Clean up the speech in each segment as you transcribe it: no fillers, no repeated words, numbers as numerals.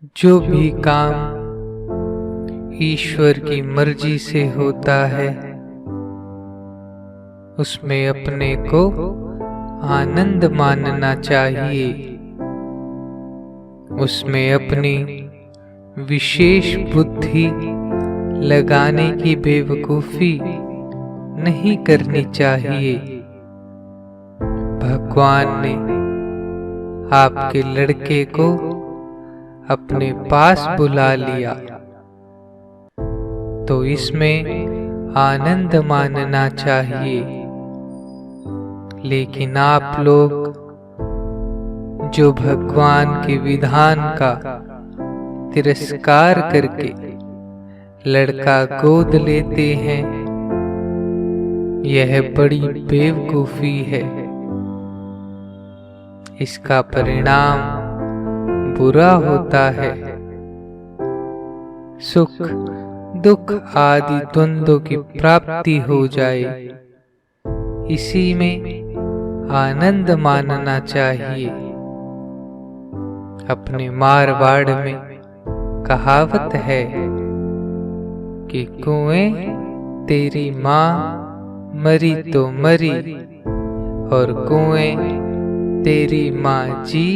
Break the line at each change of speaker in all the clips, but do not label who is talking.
जो भी काम ईश्वर की मर्जी से होता है उसमें अपने को आनंद मानना चाहिए। उसमें अपनी विशेष बुद्धि लगाने की बेवकूफी नहीं करनी चाहिए। भगवान ने आपके लड़के को अपने पास बुला लिया तो इसमें आनंद मानना चाहिए। लेकिन आप लोग जो भगवान के विधान का तिरस्कार करके लड़का गोद लेते हैं, यह बड़ी बेवकूफी है। इसका परिणाम बुरा होता है। सुख दुख आदि द्वंद्वों की प्राप्ति हो जाए, इसी में आनंद मानना चाहिए। अपने मारवाड़ में कहावत है कि कुएं तेरी माँ मरी तो मरी और कुएं तेरी माँ जी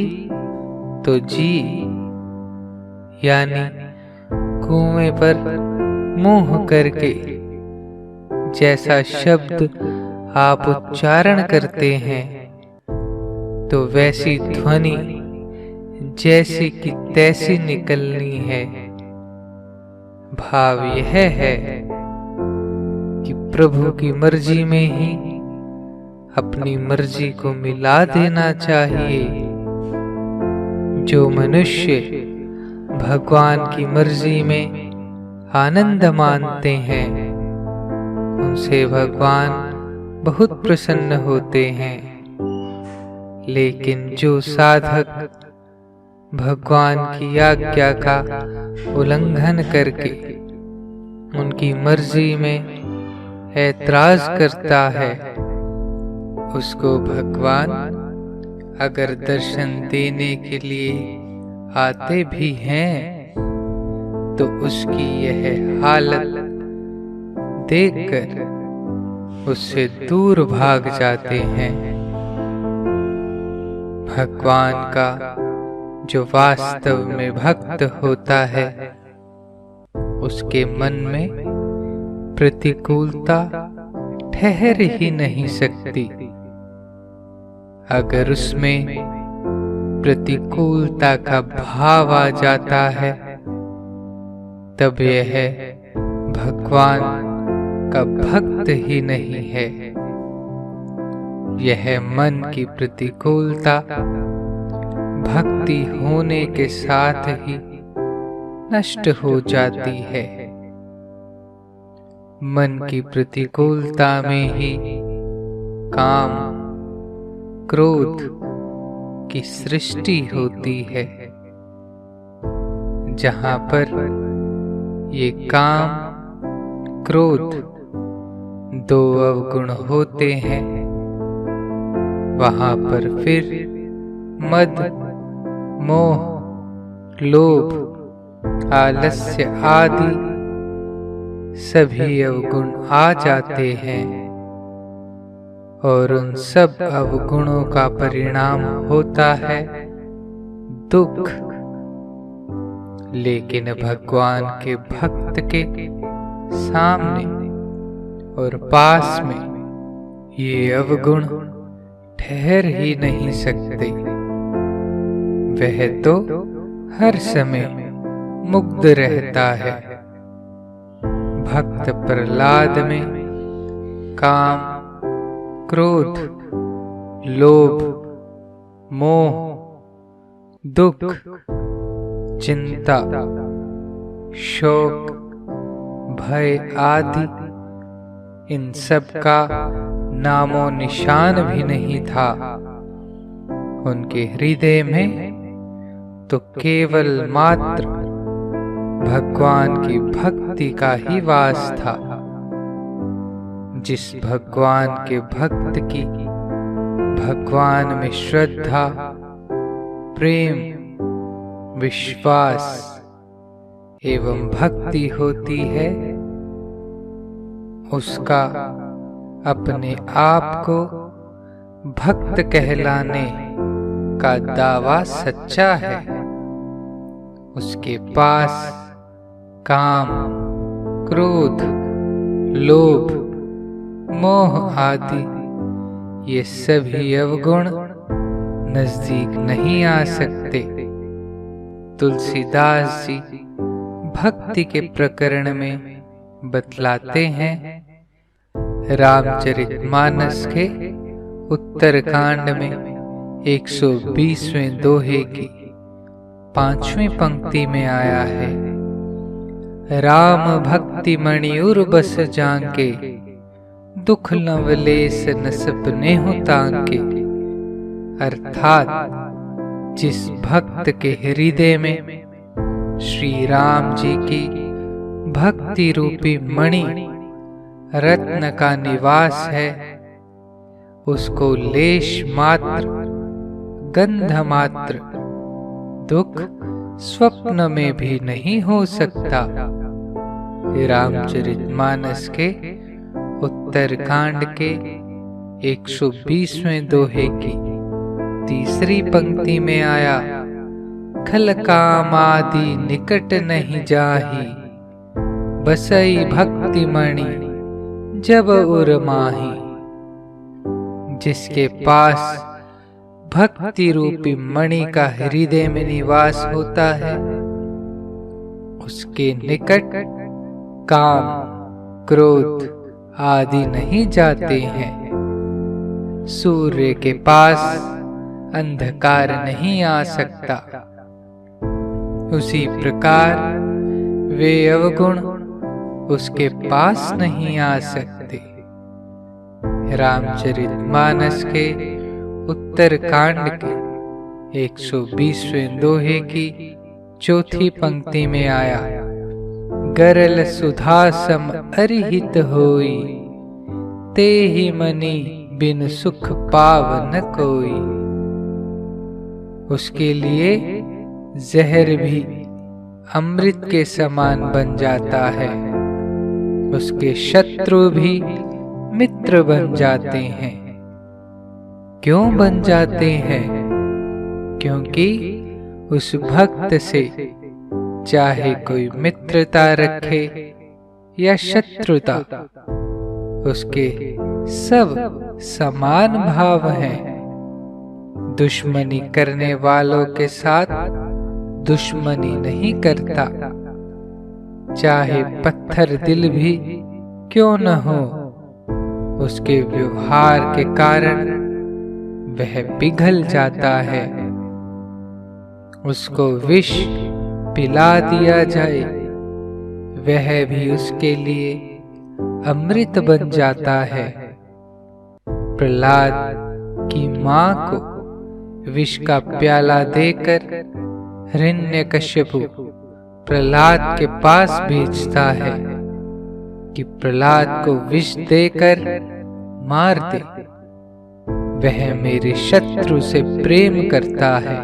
तो जी। यानी कुएं पर मुंह करके जैसा शब्द आप उच्चारण करते हैं तो वैसी ध्वनि जैसी की तैसी निकलनी है। भाव यह है कि प्रभु की मर्जी में ही अपनी मर्जी को मिला देना चाहिए। जो मनुष्य भगवान की मर्जी में आनंद मानते हैं उनसे भगवान बहुत प्रसन्न होते हैं। लेकिन जो साधक भगवान की आज्ञा का उल्लंघन करके उनकी मर्जी में ऐतराज करता है, उसको भगवान अगर दर्शन देने के लिए आते भी हैं तो उसकी यह हालत देखकर उससे दूर भाग जाते हैं। भगवान का जो वास्तव में भक्त होता है उसके मन में प्रतिकूलता ठहर ही नहीं सकती। अगर उसमें प्रतिकूलता का भाव आ जाता है तब यह भगवान का भक्त ही नहीं है। यह मन की प्रतिकूलता भक्ति होने के साथ ही नष्ट हो जाती है। मन की प्रतिकूलता में ही काम क्रोध की सृष्टि होती है। जहां पर ये काम क्रोध दो अवगुण होते हैं वहां पर फिर मद मोह लोभ आलस्य आदि सभी अवगुण आ जाते हैं और उन सब अवगुणों का परिणाम होता है दुख। लेकिन भगवान के भक्त के सामने और पास में ये अवगुण ठहर ही नहीं सकते। वह तो हर समय मुग्ध रहता है। भक्त प्रहलाद में काम क्रोध लोभ मोह दुख चिंता शोक भय आदि इन सब का नामो निशान भी नहीं था। उनके हृदय में तो केवल मात्र भगवान की भक्ति का ही वास था। जिस भगवान के भक्त की भगवान में श्रद्धा प्रेम विश्वास एवं भक्ति होती है, उसका अपने आप को भक्त कहलाने का दावा सच्चा है। उसके पास काम, क्रोध, लोभ, मोह आदि ये सभी अवगुण नजदीक नहीं आ सकते। तुलसीदास जी भक्ति के प्रकरण में बतलाते हैं, रामचरितमानस के उत्तरकांड में 120वें दोहे की 5वीं पंक्ति में आया है, राम भक्ति मणि उर बस जांके, दुख लवलेस न सपने हो तांके। अर्थात जिस भक्त के हृदय में श्री राम जी की भक्ति रूपी मणि रत्न का निवास है, उसको लेश मात्र, गंध मात्र दुख स्वप्न में भी नहीं हो सकता। रामचरितमानस के उत्तरकांड के 120वें दोहे की 3री पंक्ति में आया, खल काम आदि निकट नहीं जाही, बसई भक्ति मणि जब उर माही। जिसके पास भक्ति रूपी मणि का हृदय में निवास होता है, उसके निकट काम, क्रोध आदि नहीं जाते हैं। सूर्य के पास अंधकार नहीं आ सकता, उसी प्रकार वे अवगुण उसके पास नहीं आ सकते। रामचरितमानस के उत्तरकांड के 120वें दोहे की 4थी पंक्ति में आया, गरल सुधा सम अरिहित होई, ते ही मनि बिन सुख पाव न कोई। उसके लिए जहर भी अमृत के समान बन जाता है, उसके शत्रु भी मित्र बन जाते हैं। क्यों बन जाते हैं? क्योंकि उस भक्त से चाहे कोई मित्रता रखे या शत्रुता, उसके सब समान भाव हैं। दुश्मनी करने वालों के साथ दुश्मनी नहीं करता, चाहे पत्थर दिल भी क्यों न हो। उसके व्यवहार के कारण वह पिघल जाता है। उसको विष पिला दिया जाए, वह भी उसके लिए अमृत बन जाता है। प्रहलाद की मां को विष का प्याला देकर हिरण्यकश्यपु प्रहलाद के पास भेजता है कि प्रहलाद को विष देकर मार दे, वह मेरे शत्रु से प्रेम करता है।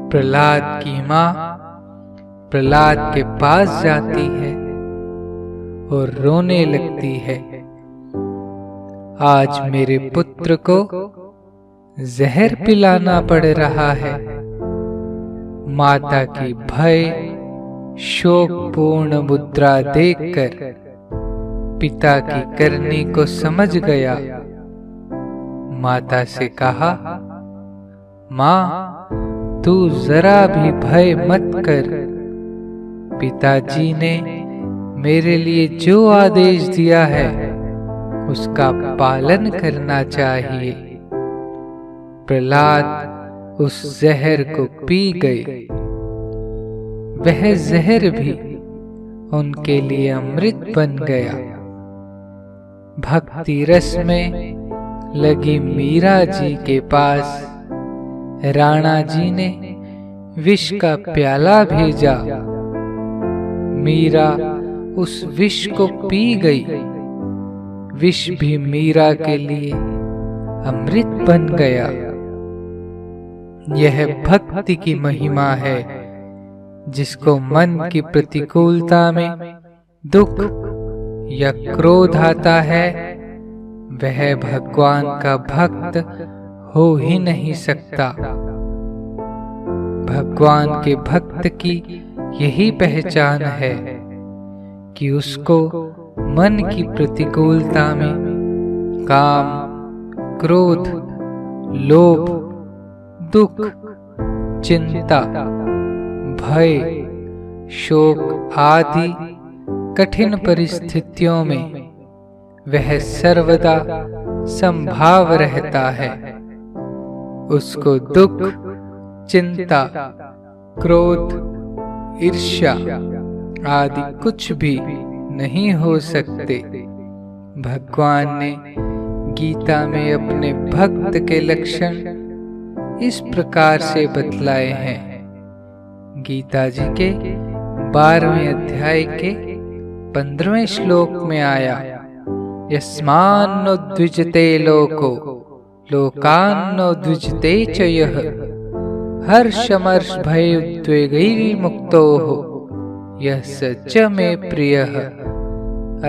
प्रहलाद की मां प्रहलाद के पास जाती है और रोने लगती है, आज मेरे पुत्र को जहर पिलाना पड़ रहा है। माता की भय शोकपूर्ण मुद्रा देखकर पिता की करनी को समझ गया। माता से कहा, मां तू जरा भी भय मत कर, पिताजी ने मेरे लिए जो आदेश दिया है उसका पालन करना चाहिए। प्रहलाद उस जहर को पी गए। वह जहर भी उनके लिए अमृत बन गया। भक्ति रस में लगी मीरा जी के पास राणा जी ने विष का प्याला भेजा। मीरा उस विष को पी गई। विष भी मीरा के लिए अमृत बन गया। यह भक्ति की महिमा है। जिसको मन की प्रतिकूलता में दुख या क्रोध आता है, वह भगवान का भक्त हो ही नहीं सकता। भगवान के भक्त की यही पहचान है कि उसको मन की प्रतिकूलता में काम, क्रोध, लोभ, दुख, चिंता, भय, शोक आदि कठिन परिस्थितियों में वह सर्वदा संभाव रहता है। उसको दुख, चिंता, क्रोध, ईर्ष्या आदि कुछ भी नहीं हो सकते। भगवान ने गीता में अपने भक्त के लक्षण इस प्रकार से बतलाए हैं। गीता जी के 12वें अध्याय के 15वें श्लोक में आया, यस्मान्नो द्विजते लोको लोकान्नो द्विजते च यः हर्षमर्ष भय उद्वेगैर्मुक्तोः यः स च मे प्रियः।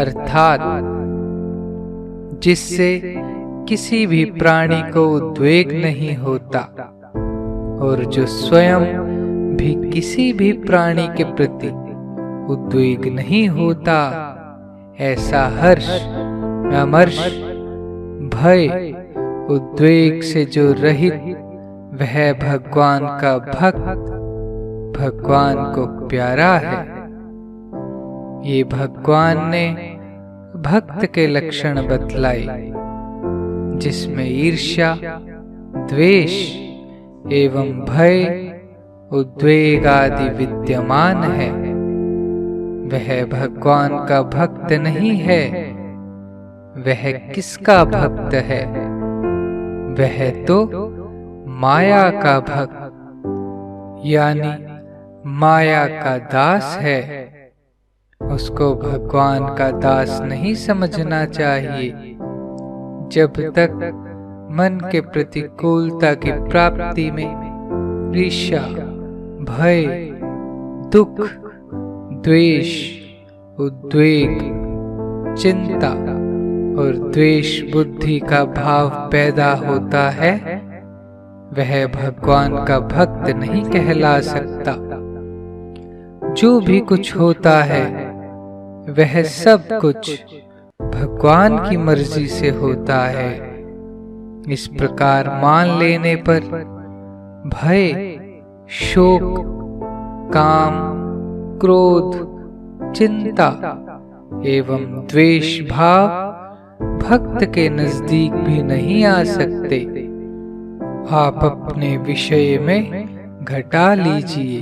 अर्थात जिससे किसी भी प्राणी को उद्वेग नहीं होता और जो स्वयं भी किसी भी प्राणी के प्रति उद्वेग नहीं होता, ऐसा हर्ष, अमर्ष, भय, उद्वेग से जो रहित वह भगवान का भक्त भगवान को प्यारा है। ये भगवान ने भक्त के लक्षण बतलाई, जिसमें ईर्ष्या, द्वेष एवं भय, उद्वेग आदि विद्यमान है। वह भगवान का भक्त नहीं है। वह किसका भक्त है? वह तो माया का भक्त यानी माया का दास है। उसको भगवान का दास नहीं समझना चाहिए। जब तक मन के प्रतिकूलता की प्राप्ति में ईर्ष्या, भय, दुख, द्वेष, उद्वेग, चिंता और द्वेष बुद्धि का भाव पैदा होता है, वह भगवान का भक्त नहीं कहला सकता। जो भी कुछ होता है वह सब कुछ भगवान की मर्जी से होता है। इस प्रकार मान लेने पर भय, शोक, काम, क्रोध, चिंता एवं द्वेष भाव भक्त के नजदीक भी नहीं आ सकते। आप अपने विषय में घटा लीजिए।